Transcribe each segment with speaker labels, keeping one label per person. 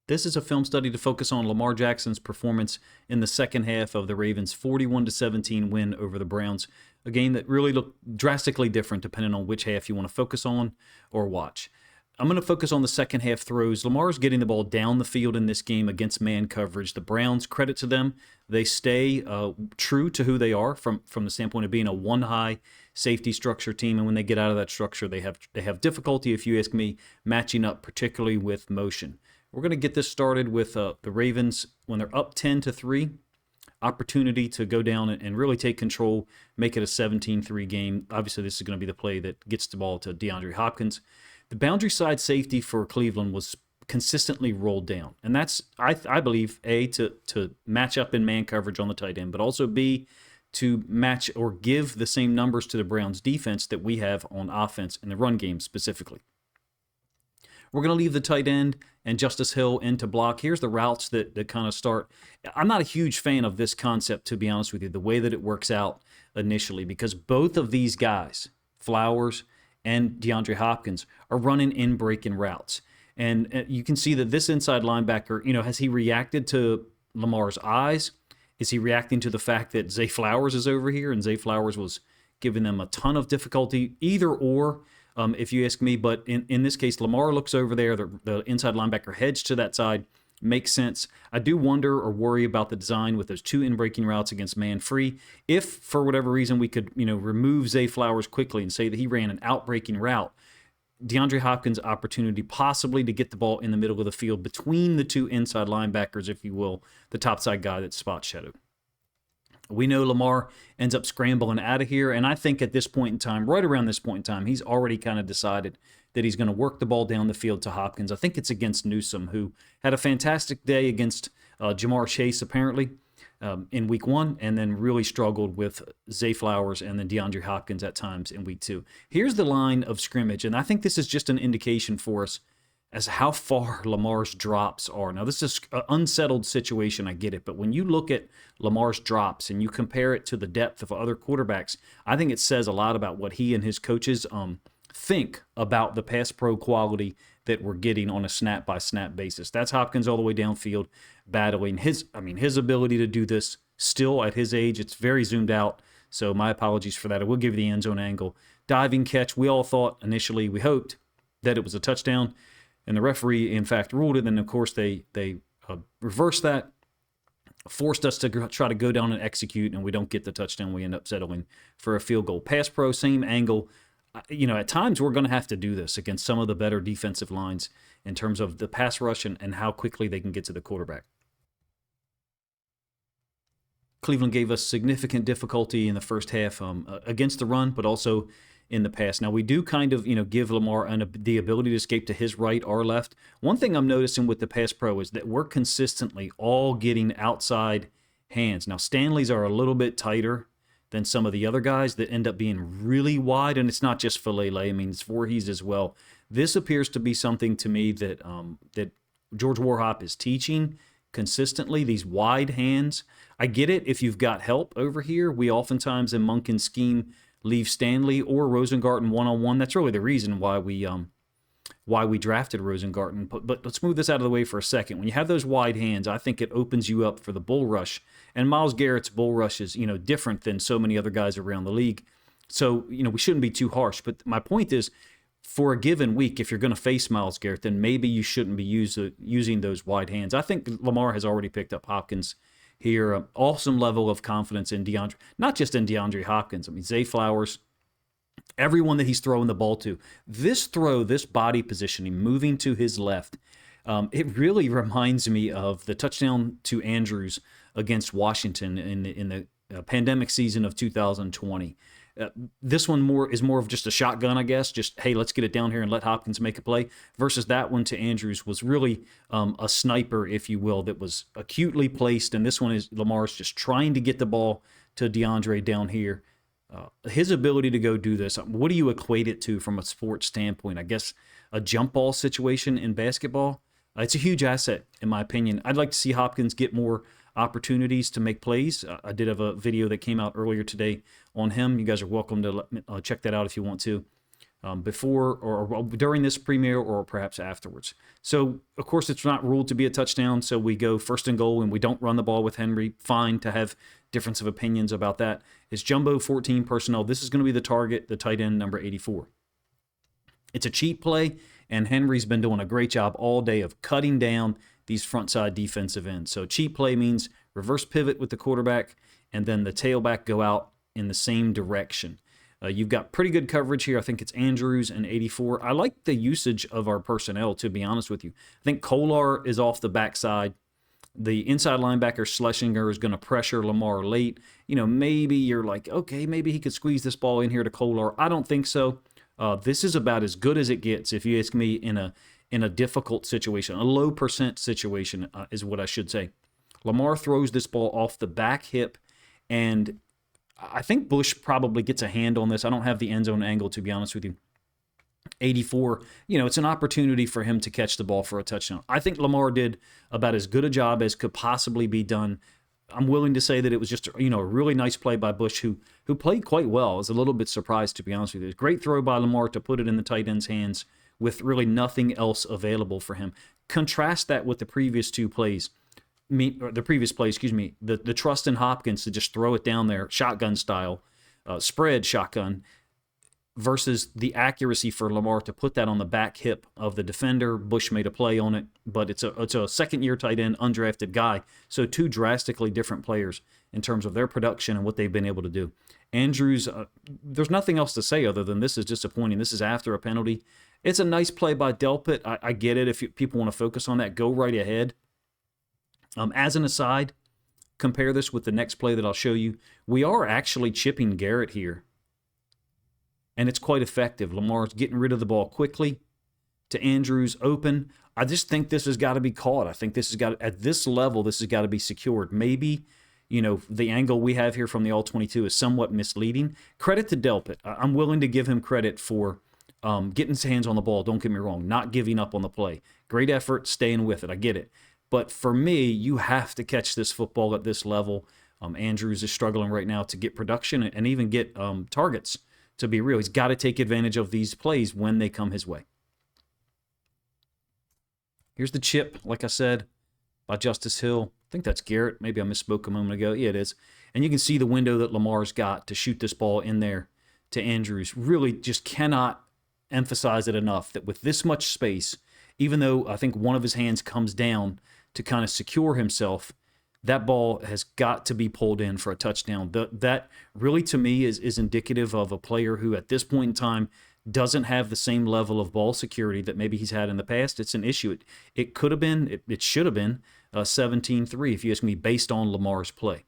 Speaker 1: This is a film study to focus on Lamar Jackson's performance in the second half of the Ravens' 41-17 win over the Browns, a game that really looked drastically different depending on which half you want to focus on or watch. I'm going to focus on the second half throws. Lamar's getting the ball down the field in this game against man coverage. The Browns, credit to them, they stay true to who they are from the standpoint of being a one-high safety structure team, and when they get out of that structure, they have difficulty, if you ask me, matching up, particularly with motion. We're going to get this started with the Ravens when they're up 10-3. Opportunity to go down and really take control, make it a 17-3 game. Obviously, this is going to be the play that gets the ball to DeAndre Hopkins. The boundary side safety for Cleveland was consistently rolled down. And that's, I believe, A, to match up in man coverage on the tight end, but also B, to match or give the same numbers to the Browns defense that we have on offense in the run game specifically. We're going to leave the tight end and Justice Hill into block. Here's the routes that kind of start. I'm not a huge fan of this concept, to be honest with you, the way that it works out initially, because both of these guys, Flowers and DeAndre Hopkins, are running in breaking routes. And you can see that this inside linebacker, has he reacted to Lamar's eyes? Is he reacting to the fact that Zay Flowers is over here and Zay Flowers was giving them a ton of difficulty? Either or, if you ask me. But in this case, Lamar looks over there. The inside linebacker heads to that side. Makes sense. I do wonder or worry about the design with those two in-breaking routes against man-free. If, for whatever reason, we could remove Zay Flowers quickly and say that he ran an out-breaking route, DeAndre Hopkins' opportunity possibly to get the ball in the middle of the field between the two inside linebackers, if you will, the topside guy that's spot shadowed. We know Lamar ends up scrambling out of here, and I think at this point in time, right around this point in time, he's already kind of decided that he's going to work the ball down the field to Hopkins. I think it's against Newsome, who had a fantastic day against Jamar Chase, apparently, in week 1, and then really struggled with Zay Flowers and then DeAndre Hopkins at times in week 2. Here's the line of scrimmage, and I think this is just an indication for us as how far Lamar's drops are. Now, this is an unsettled situation, I get it, but when you look at Lamar's drops and you compare it to the depth of other quarterbacks, I think it says a lot about what he and his coaches think about the pass pro quality that we're getting on a snap-by-snap basis. That's Hopkins all the way downfield battling. His ability to do this still at his age, it's very zoomed out, so my apologies for that. I will give you the end zone angle. Diving catch, we all thought initially, we hoped that it was a touchdown, and the referee, in fact, ruled it, and of course they reversed that, forced us to try to go down and execute, and we don't get the touchdown. We end up settling for a field goal. Pass pro, same angle. At times we're going to have to do this against some of the better defensive lines in terms of the pass rush and how quickly they can get to the quarterback. Cleveland gave us significant difficulty in the first half against the run, but also in the pass. Now, we do kind of, give Lamar the ability to escape to his right or left. One thing I'm noticing with the pass pro is that we're consistently all getting outside hands. Now, Stanley's are a little bit tighter than some of the other guys that end up being really wide, and it's not just Falele. I mean, it's Voorhees as well. This appears to be something to me that that George Warhop is teaching consistently, these wide hands. I get it if you've got help over here. We oftentimes in Monken's scheme leave Stanley or Rosengarten one-on-one. That's really the reason why we drafted Rosengarten. But let's move this out of the way for a second. When you have those wide hands, I think it opens you up for the bull rush. And Myles Garrett's bull rush is, different than so many other guys around the league. So, we shouldn't be too harsh. But my point is, for a given week, if you're going to face Myles Garrett, then maybe you shouldn't be using those wide hands. I think Lamar has already picked up Hopkins here. Awesome level of confidence in DeAndre, not just in DeAndre Hopkins. I mean, Zay Flowers, everyone that he's throwing the ball to. This throw, this body positioning, moving to his left, it really reminds me of the touchdown to Andrews against Washington in the pandemic season of 2020. This one is more of just a shotgun, I guess. Just, hey, let's get it down here and let Hopkins make a play. Versus that one to Andrews was really a sniper, if you will, that was acutely placed. And this one is Lamar's just trying to get the ball to DeAndre down here. His ability to go do this, what do you equate it to from a sports standpoint? I guess a jump ball situation in basketball. It's a huge asset, in my opinion. I'd like to see Hopkins get more opportunities to make plays. I did have a video that came out earlier today on him. You guys are welcome to check that out if you want to. before or during this premiere or perhaps afterwards. So, of course, it's not ruled to be a touchdown, so we go first and goal and we don't run the ball with Henry. Fine to have difference of opinions about that. It's jumbo 14 personnel. This is going to be the target, the tight end, number 84. It's a cheap play, and Henry's been doing a great job all day of cutting down these front side defensive ends. So cheap play means reverse pivot with the quarterback, and then the tailback go out in the same direction. You've got pretty good coverage here. I think it's Andrews and 84. I like the usage of our personnel, to be honest with you. I think Kolar is off the backside. The inside linebacker, Schlesinger, is going to pressure Lamar late. Maybe you're like, okay, maybe he could squeeze this ball in here to Kolar. I don't think so. This is about as good as it gets, if you ask me, in a difficult situation. A low percent situation is what I should say. Lamar throws this ball off the back hip, and I think Bush probably gets a hand on this. I don't have the end zone angle, to be honest with you. 84, it's an opportunity for him to catch the ball for a touchdown. I think Lamar did about as good a job as could possibly be done. I'm willing to say that it was just, a really nice play by Bush, who played quite well. I was a little bit surprised, to be honest with you. Great throw by Lamar to put it in the tight end's hands with really nothing else available for him. Contrast that with the previous two plays. The trust in Hopkins to just throw it down there, shotgun style, spread shotgun, versus the accuracy for Lamar to put that on the back hip of the defender. Bush made a play on it, but it's a second-year tight end, undrafted guy. So two drastically different players in terms of their production and what they've been able to do. Andrews, there's nothing else to say other than this is disappointing. This is after a penalty. It's a nice play by Delpit. I get it. If people want to focus on that, go right ahead. As an aside, compare this with the next play that I'll show you. We are actually chipping Garrett here, and it's quite effective. Lamar's getting rid of the ball quickly to Andrews open. I just think this has got to be caught. I think this has got, at this level, this has got to be secured. Maybe, the angle we have here from the All-22 is somewhat misleading. Credit to Delpit. I'm willing to give him credit for getting his hands on the ball. Don't get me wrong. Not giving up on the play. Great effort, staying with it. I get it. But for me, you have to catch this football at this level. Andrews is struggling right now to get production and even get targets, to be real. He's got to take advantage of these plays when they come his way. Here's the chip, like I said, by Justice Hill. I think that's Garrett. Maybe I misspoke a moment ago. Yeah, it is. And you can see the window that Lamar's got to shoot this ball in there to Andrews. Really just cannot emphasize it enough that with this much space, even though I think one of his hands comes down to kind of secure himself, that ball has got to be pulled in for a touchdown. That really, to me, is indicative of a player who, at this point in time, doesn't have the same level of ball security that maybe he's had in the past. It's an issue. It could have been, it should have been 17-3, if you ask me, based on Lamar's play.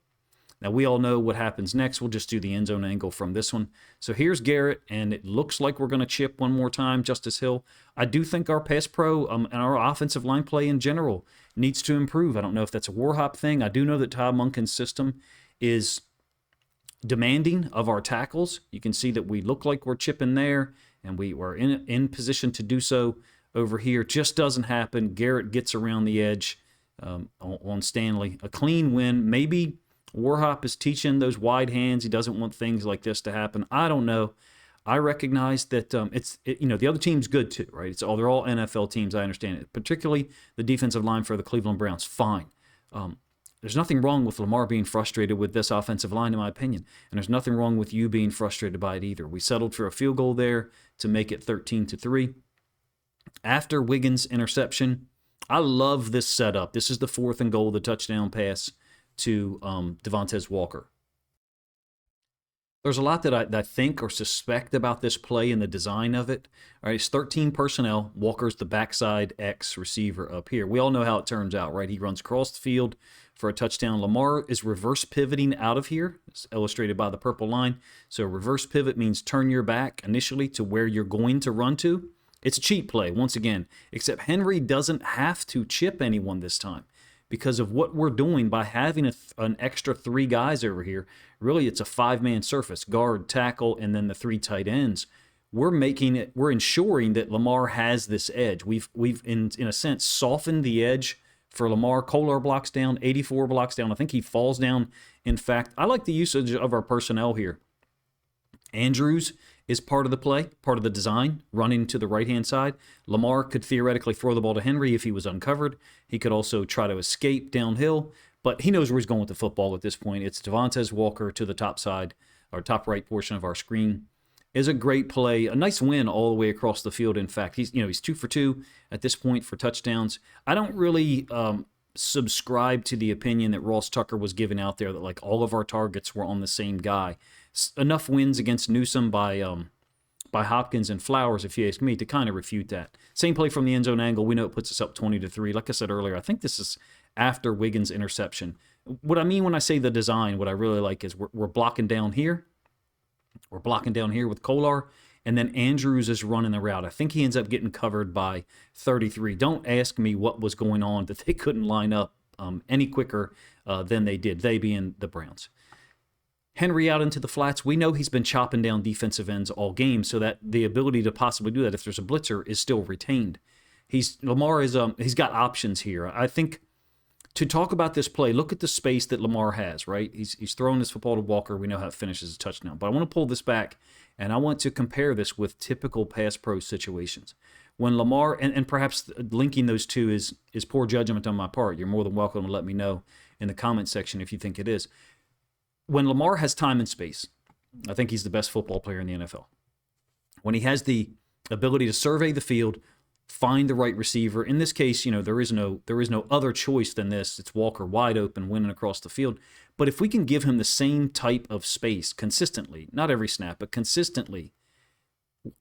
Speaker 1: Now, we all know what happens next. We'll just do the end zone angle from this one. So here's Garrett, and it looks like we're going to chip one more time, Justice Hill. I do think our pass pro and our offensive line play in general needs to improve. I don't know if that's a Warhop thing. I do know that Todd Monken's system is demanding of our tackles. You can see that we look like we're chipping there, and we were in position to do so over here. Just doesn't happen. Garrett gets around the edge on Stanley. A clean win. Maybe Warhop is teaching those wide hands. He doesn't want things like this to happen. I don't know. I recognize that the other team's good too, right? They're all NFL teams. I understand it. Particularly the defensive line for the Cleveland Browns. Fine. There's nothing wrong with Lamar being frustrated with this offensive line, in my opinion, and there's nothing wrong with you being frustrated by it either. We settled for a field goal there to make it 13-3. After Wiggins' interception, I love this setup. This is the 4th and goal, the touchdown pass to Devonte Walker. There's a lot that I think or suspect about this play and the design of it. All right, it's 13 personnel. Walker's the backside X receiver up here. We all know how it turns out, right? He runs across the field for a touchdown. Lamar is reverse pivoting out of here. It's illustrated by the purple line. So reverse pivot means turn your back initially to where you're going to run to. It's a cheap play, once again, except Henry doesn't have to chip anyone this time, because of what we're doing by having an extra 3 guys over here. Really, it's a 5-man surface, guard, tackle, and then the 3 tight ends. We're ensuring that Lamar has this edge. We've in a sense softened the edge for Lamar. Kolar blocks down, 84 blocks down. I think he falls down. In fact, I like the usage of our personnel here. Andrews is part of the play, part of the design, running to the right-hand side. Lamar could theoretically throw the ball to Henry if he was uncovered. He could also try to escape downhill, but he knows where he's going with the football at this point. It's Devonte Walker to the top side, or top right portion of our screen. Is a great play, a nice win all the way across the field. In fact, he's 2 for 2 at this point for touchdowns. I don't really subscribe to the opinion that Ross Tucker was giving out there that like all of our targets were on the same guy. Enough wins against Newsome by Hopkins and Flowers, if you ask me, to kind of refute that. Same play from the end zone angle. We know it puts us up 20-3. Like I said earlier, I think this is after Wiggins' interception. What I mean when I say the design, what I really like is we're blocking down here. We're blocking down here with Kolar, and then Andrews is running the route. I think he ends up getting covered by 33. Don't ask me what was going on that they couldn't line up any quicker than they did, they being the Browns. Henry out into the flats. We know he's been chopping down defensive ends all game, so that the ability to possibly do that if there's a blitzer is still retained. Lamar is he's got options here. I think to talk about this play, look at the space that Lamar has, right? He's throwing this football to Walker. We know how it finishes a touchdown. But I want to pull this back, and I want to compare this with typical pass pro situations. When Lamar, and perhaps linking those two is poor judgment on my part. You're more than welcome to let me know in the comment section if you think it is. When Lamar has time and space, I think he's the best football player in the NFL. When he has the ability to survey the field, find the right receiver. In this case, there is no other choice than this. It's Walker wide open, winning across the field. But if we can give him the same type of space consistently, not every snap, but consistently,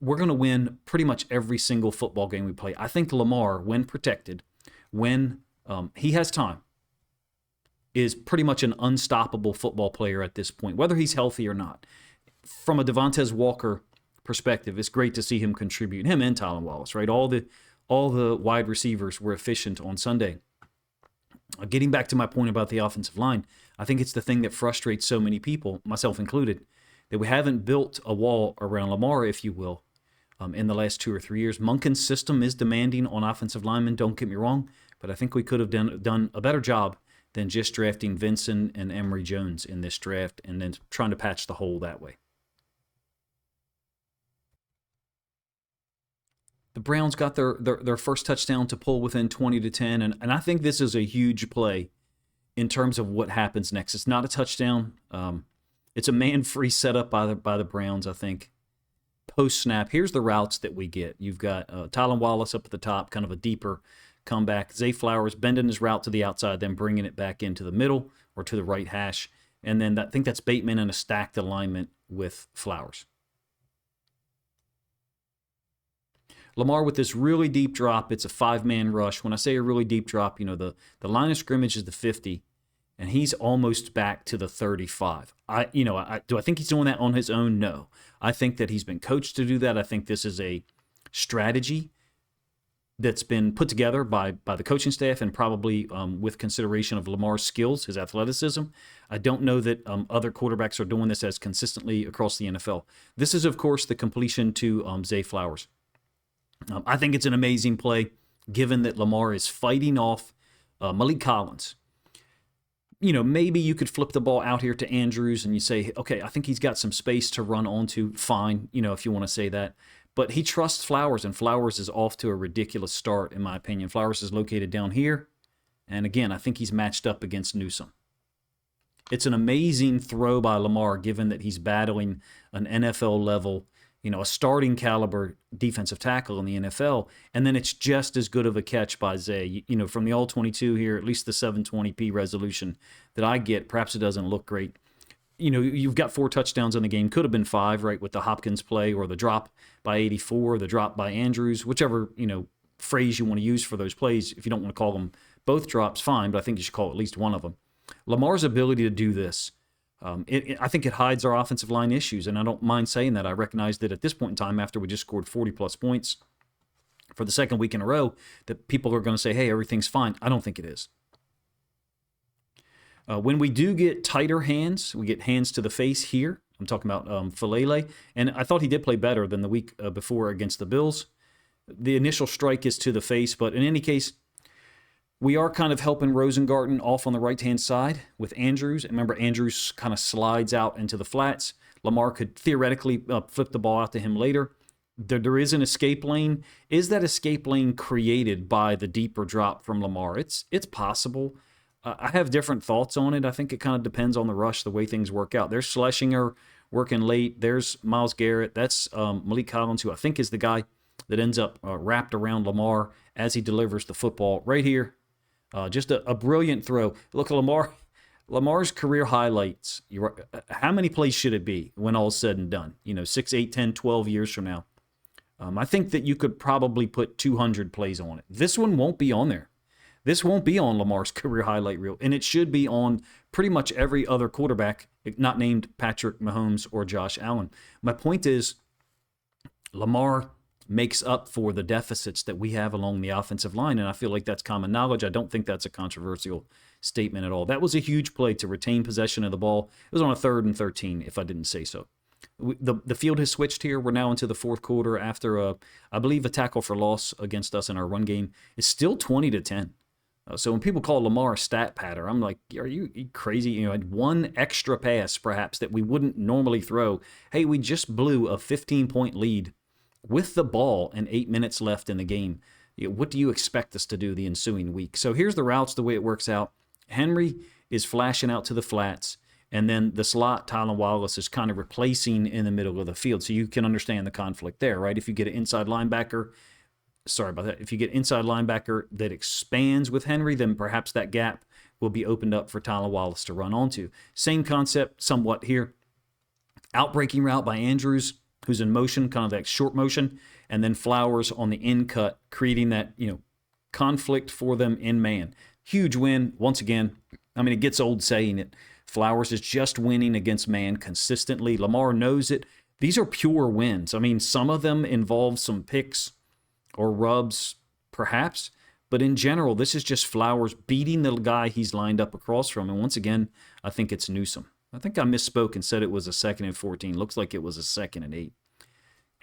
Speaker 1: we're going to win pretty much every single football game we play. I think Lamar, when protected, when he has time, is pretty much an unstoppable football player at this point, whether he's healthy or not. From a Devonte Walker perspective, it's great to see him contribute. Him and Tylan Wallace, right? All the wide receivers were efficient on Sunday. Getting back to my point about the offensive line, I think it's the thing that frustrates so many people, myself included, that we haven't built a wall around Lamar, if you will, in the last 2 or 3 years. Monken's system is demanding on offensive linemen, don't get me wrong, but I think we could have done a better job than just drafting Vincent and Emory Jones in this draft and then trying to patch the hole that way. The Browns got their first touchdown to pull within 20-10, and I think this is a huge play in terms of what happens next. It's not a touchdown. It's a man-free setup by the Browns, I think. Post-snap, here's the routes that we get. You've got Tylan Wallace up at the top, kind of a deeper comeback. Zay Flowers bending his route to the outside, then bringing it back into the middle or to the right hash. And then I think that's Bateman in a stacked alignment with Flowers. Lamar with this really deep drop. It's a 5-man rush. When I say a really deep drop, the line of scrimmage is the 50, and he's almost back to the 35. Do I think he's doing that on his own? No. I think that he's been coached to do that. I think this is a strategy that's been put together by the coaching staff and probably with consideration of Lamar's skills, his athleticism. I don't know that other quarterbacks are doing this as consistently across the NFL. This is, of course, the completion to Zay Flowers. I think it's an amazing play, given that Lamar is fighting off Malik Collins. Maybe you could flip the ball out here to Andrews and you say, okay, I think he's got some space to run onto. Fine, if you want to say that. But he trusts Flowers, and Flowers is off to a ridiculous start, in my opinion. Flowers is located down here. And again, I think he's matched up against Newsome. It's an amazing throw by Lamar, given that he's battling an NFL level, a starting caliber defensive tackle in the NFL, and then it's just as good of a catch by Zay. From the All-22 here, at least the 720p resolution that I get, perhaps it doesn't look great. You've got 4 touchdowns in the game. Could have been 5, right, with the Hopkins play or the drop by 84, the drop by Andrews, whichever, phrase you want to use for those plays. If you don't want to call them both drops, fine, but I think you should call at least one of them. Lamar's ability to do this, I think it hides our offensive line issues, and I don't mind saying that. I recognize that at this point in time, after we just scored 40-plus points for the second week in a row, that people are going to say, hey, everything's fine. I don't think it is. When we do get tighter hands, we get hands to the face here. I'm talking about Falele, and I thought he did play better than the week before against the Bills. The initial strike is to the face, but in any case, we are kind of helping Rosengarten off on the right-hand side with Andrews. Remember, Andrews kind of slides out into the flats. Lamar could theoretically flip the ball out to him later. There is an escape lane. Is that escape lane created by the deeper drop from Lamar? It's possible. I have different thoughts on it. I think it kind of depends on the rush, the way things work out. There's Schlesinger working late. There's Myles Garrett. That's Malik Collins, who I think is the guy that ends up wrapped around Lamar as he delivers the football right here. Just a brilliant throw. Look, Lamar's career highlights. How many plays should it be when all is said and done? 6, 8, 10, 12 years from now. I think that you could probably put 200 plays on it. This one won't be on there. This won't be on Lamar's career highlight reel, and it should be on pretty much every other quarterback, not named Patrick Mahomes or Josh Allen. My point is, Lamar makes up for the deficits that we have along the offensive line, and I feel like that's common knowledge. I don't think that's a controversial statement at all. That was a huge play to retain possession of the ball. It was on a 3rd and 13, if I didn't say so. The field has switched here. We're now into the fourth quarter after, I believe, a tackle for loss against us in our run game. It's still 20-10. So when people call Lamar a stat patter, I'm like, are you crazy? Had one extra pass, perhaps, that we wouldn't normally throw. Hey, we just blew a 15-point lead with the ball and 8 minutes left in the game. What do you expect us to do the ensuing week? So here's the routes, the way it works out. Henry is flashing out to the flats, and then the slot, Tylan Wallace, is kind of replacing in the middle of the field. So you can understand the conflict there, right? If you get an inside linebacker, if you get inside linebacker that expands with Henry, then perhaps that gap will be opened up for Tylan Wallace to run onto. Same concept somewhat here. Outbreaking route by Andrews, who's in motion, kind of that short motion, and then Flowers on the in cut, creating that, conflict for them in man. Huge win. Once again, it gets old saying it. Flowers is just winning against man consistently. Lamar knows it. These are pure wins. Some of them involve some picks or rubs, perhaps, but in general, this is just Flowers beating the guy he's lined up across from. And once again, I think it's Newsome. I think I misspoke and said it was a 2nd and 14. Looks like it was a 2nd and 8.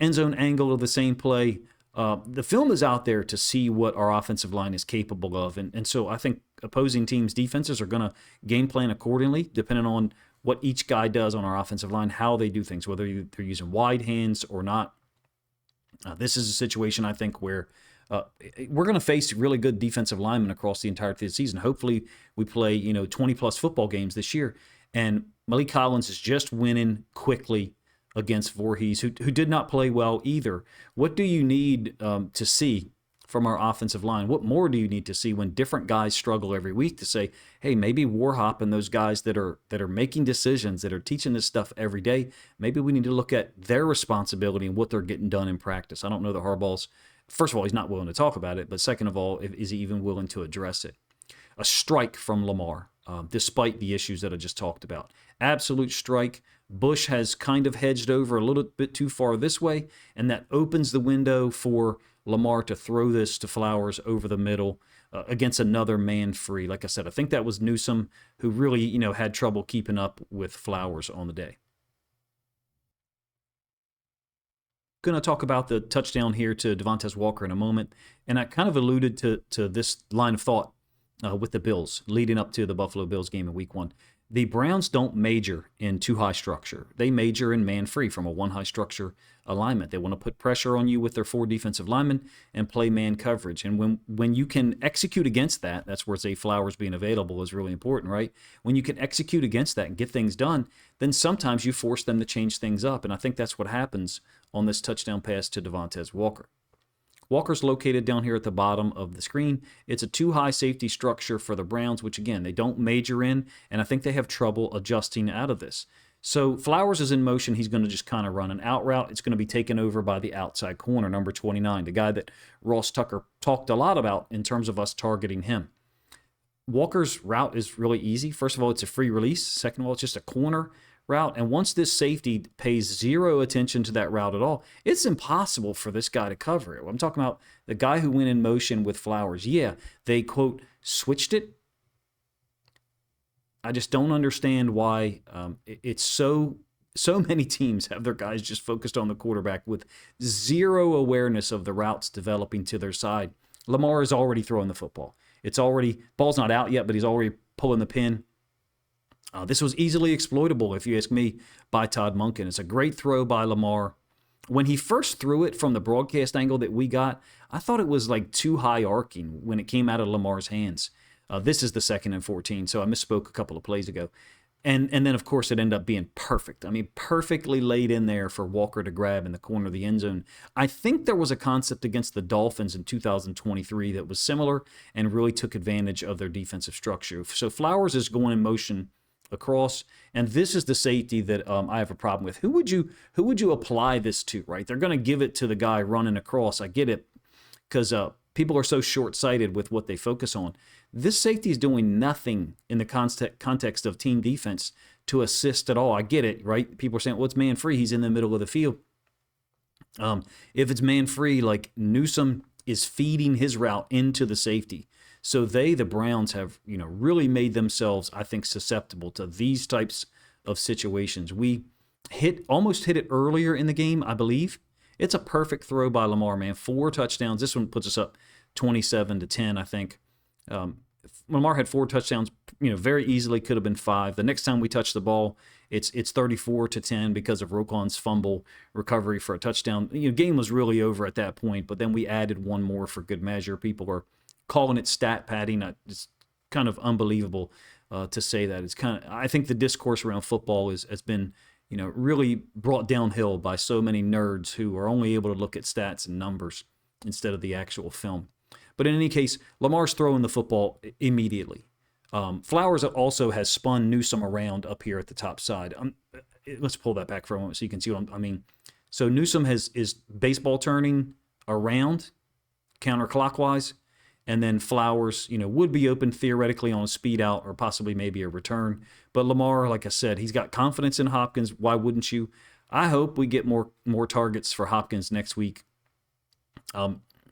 Speaker 1: End zone angle of the same play. The film is out there to see what our offensive line is capable of. And so I think opposing teams' defenses are going to game plan accordingly, depending on what each guy does on our offensive line, how they do things, whether they're using wide hands or not. This is a situation, I think, where we're going to face really good defensive linemen across the entirety of the season. Hopefully we play, 20-plus football games this year. And Malik Collins is just winning quickly against Voorhees, who did not play well either. What do you need to see from our offensive line? What more do you need to see when different guys struggle every week to say, hey, maybe Warhop and those guys that are making decisions, that are teaching this stuff every day, maybe we need to look at their responsibility and what they're getting done in practice. I don't know that Harbaugh's, first of all, he's not willing to talk about it, but second of all, is he even willing to address it? A strike from Lamar, despite the issues that I just talked about. Absolute strike. Bush has kind of hedged over a little bit too far this way, and that opens the window for Lamar to throw this to Flowers over the middle against another man free. Like I said, I think that was Newsome who really, had trouble keeping up with Flowers on the day. Going to talk about the touchdown here to Devonte Walker in a moment, and I kind of alluded to this line of thought with the Bills leading up to the Buffalo Bills game in Week 1. The Browns don't major in too high structure. They major in man-free from a one-high structure alignment. They want to put pressure on you with their 4 defensive linemen and play man coverage. And when you can execute against that, that's where Zay Flowers being available is really important, right? When you can execute against that and get things done, then sometimes you force them to change things up. And I think that's what happens on this touchdown pass to Devonte Walker. Walker's located down here at the bottom of the screen. It's a 2-high safety structure for the Browns, which, again, they don't major in, and I think they have trouble adjusting out of this. So Flowers is in motion. He's going to just kind of run an out route. It's going to be taken over by the outside corner, number 29, the guy that Ross Tucker talked a lot about in terms of us targeting him. Walker's route is really easy. First of all, it's a free release. Second of all, it's just a corner route. And once this safety pays zero attention to that route at all, it's impossible for this guy to cover it. I'm talking about the guy who went in motion with Flowers. Yeah, they, quote, switched it. I just don't understand why it's so many teams have their guys just focused on the quarterback with zero awareness of the routes developing to their side. Lamar is already throwing the football. Ball's not out yet, but he's already pulling the pin. This was easily exploitable, if you ask me, by Todd Monken. It's a great throw by Lamar. When he first threw it from the broadcast angle that we got, I thought it was like too high arcing when it came out of Lamar's hands. This is the 2nd and 14, so I misspoke a couple of plays ago. And then, of course, it ended up being perfect. I mean, perfectly laid in there for Walker to grab in the corner of the end zone. I think there was a concept against the Dolphins in 2023 that was similar and really took advantage of their defensive structure. So Flowers is going in motion across, and this is the safety that I have a problem with. Who would you apply this to, right? They're going to give it to the guy running across. I get it, because people are so short-sighted with what they focus on. This safety is doing nothing in the context of team defense to assist at all. I get it, right? People are saying, well, it's man-free. He's in the middle of the field. If it's man-free, like Newsome is feeding his route into the safety. So the Browns have, really made themselves, I think, susceptible to these types of situations. We almost hit it earlier in the game, I believe. It's a perfect throw by Lamar, man. 4 touchdowns. This one puts us up 27-10, I think. Lamar had 4 touchdowns, very easily could have been 5. The next time we touch the ball, it's 34-10 because of Roquan's fumble recovery for a touchdown. Game was really over at that point, but then we added one more for good measure. People are calling it stat padding. It's kind of unbelievable to say that. I think the discourse around football has been, really brought downhill by so many nerds who are only able to look at stats and numbers instead of the actual film. But in any case, Lamar's throwing the football immediately. Flowers also has spun Newsome around up here at the top side. Let's pull that back for a moment so you can see what I mean. So Newsome is baseball turning around counterclockwise, and then Flowers, would be open theoretically on a speed out or possibly maybe a return. But Lamar, like I said, he's got confidence in Hopkins. Why wouldn't you? I hope we get more targets for Hopkins next week.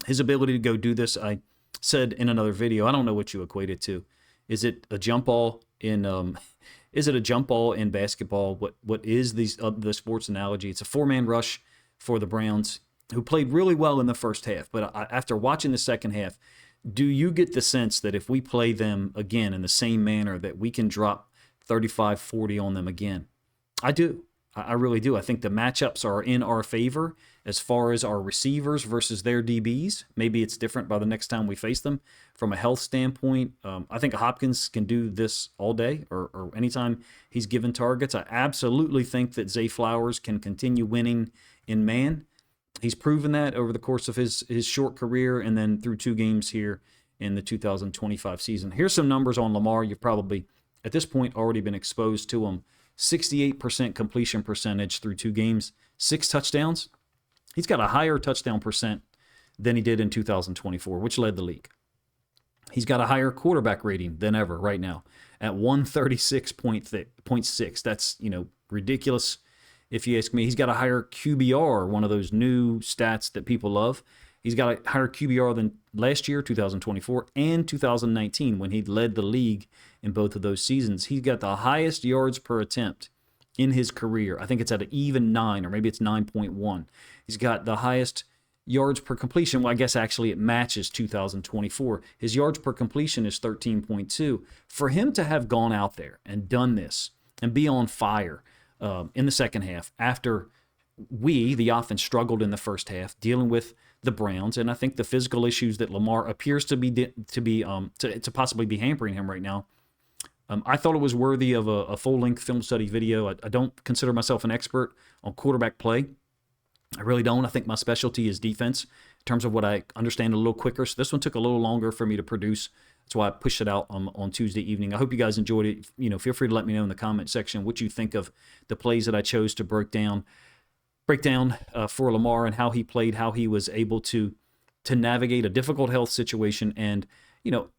Speaker 1: His ability to go do this, I said in another video, I don't know what you equate it to. Is it a jump ball in basketball? What is the sports analogy? It's a 4-man rush for the Browns, who played really well in the first half. But after watching the second half, do you get the sense that if we play them again in the same manner, that we can drop 35-40 on them again? I do. I really do. I think the matchups are in our favor as far as our receivers versus their DBs. Maybe it's different by the next time we face them. From a health standpoint, I think Hopkins can do this all day or anytime he's given targets. I absolutely think that Zay Flowers can continue winning in man. He's proven that over the course of his short career and then through 2 games here in the 2025 season. Here's some numbers on Lamar. You've probably, at this point, already been exposed to him. 68% completion percentage through 2 games, 6 touchdowns. He's got a higher touchdown percent than he did in 2024, which led the league. He's got a higher quarterback rating than ever right now at 136.6. That's, ridiculous if you ask me. He's got a higher QBR, one of those new stats that people love. He's got a higher QBR than last year, 2024, and 2019, when he led the league in both of those seasons. He's got the highest yards per attempt in his career. I think it's at an even 9, or maybe it's 9.1. He's got the highest yards per completion. Well, I guess actually it matches 2024. His yards per completion is 13.2. For him to have gone out there and done this and be on fire in the second half after the offense, struggled in the first half dealing with the Browns, and I think the physical issues that Lamar appears to possibly be hampering him right now. I thought it was worthy of a full-length film study video. I don't consider myself an expert on quarterback play. I really don't. I think my specialty is defense in terms of what I understand a little quicker. So this one took a little longer for me to produce. That's why I pushed it out on Tuesday evening. I hope you guys enjoyed it. Feel free to let me know in the comment section what you think of the plays that I chose to break down for Lamar and how he played, how he was able to navigate a difficult health situation and,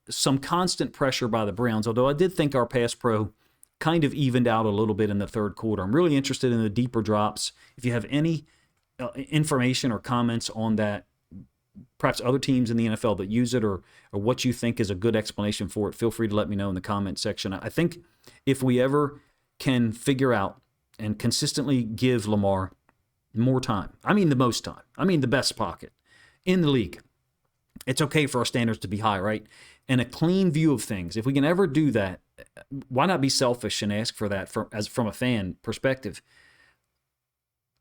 Speaker 1: some constant pressure by the Browns. Although I did think our pass pro kind of evened out a little bit in the third quarter. I'm really interested in the deeper drops. If you have any information or comments on that, perhaps other teams in the NFL that use it, or what you think is a good explanation for it, feel free to let me know in the comment section. I think if we ever can figure out and consistently give Lamar more time, I mean the most time, I mean the best pocket in the league, it's okay for our standards to be high, right? And a clean view of things. If we can ever do that, why not be selfish and ask for that from a fan perspective?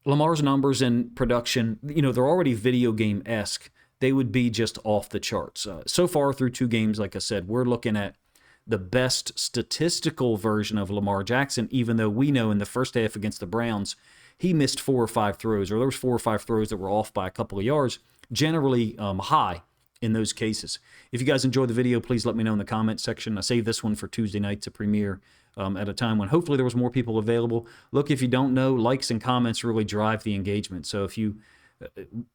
Speaker 1: Lamar's numbers and production, they're already video game-esque. They would be just off the charts. So far through 2 games, like I said, we're looking at the best statistical version of Lamar Jackson, even though we know in the first half against the Browns, he missed 4 or 5 throws, or there was 4 or 5 throws that were off by a couple of yards, generally high in those cases. If you guys enjoyed the video, please let me know in the comment section. I saved this one for Tuesday night to premiere at a time when hopefully there was more people available. Look, if you don't know, likes and comments really drive the engagement. So if you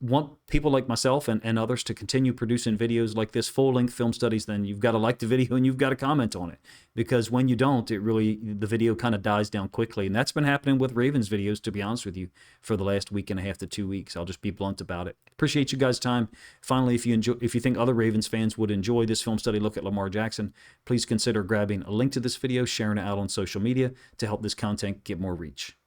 Speaker 1: want people like myself and others to continue producing videos like this, full-length film studies, then you've got to like the video and you've got to comment on it. Because when you don't, the video kind of dies down quickly. And that's been happening with Ravens videos, to be honest with you, for the last week and a half to 2 weeks. I'll just be blunt about it. Appreciate you guys' time. Finally, if you think other Ravens fans would enjoy this film study look at Lamar Jackson, please consider grabbing a link to this video, sharing it out on social media to help this content get more reach.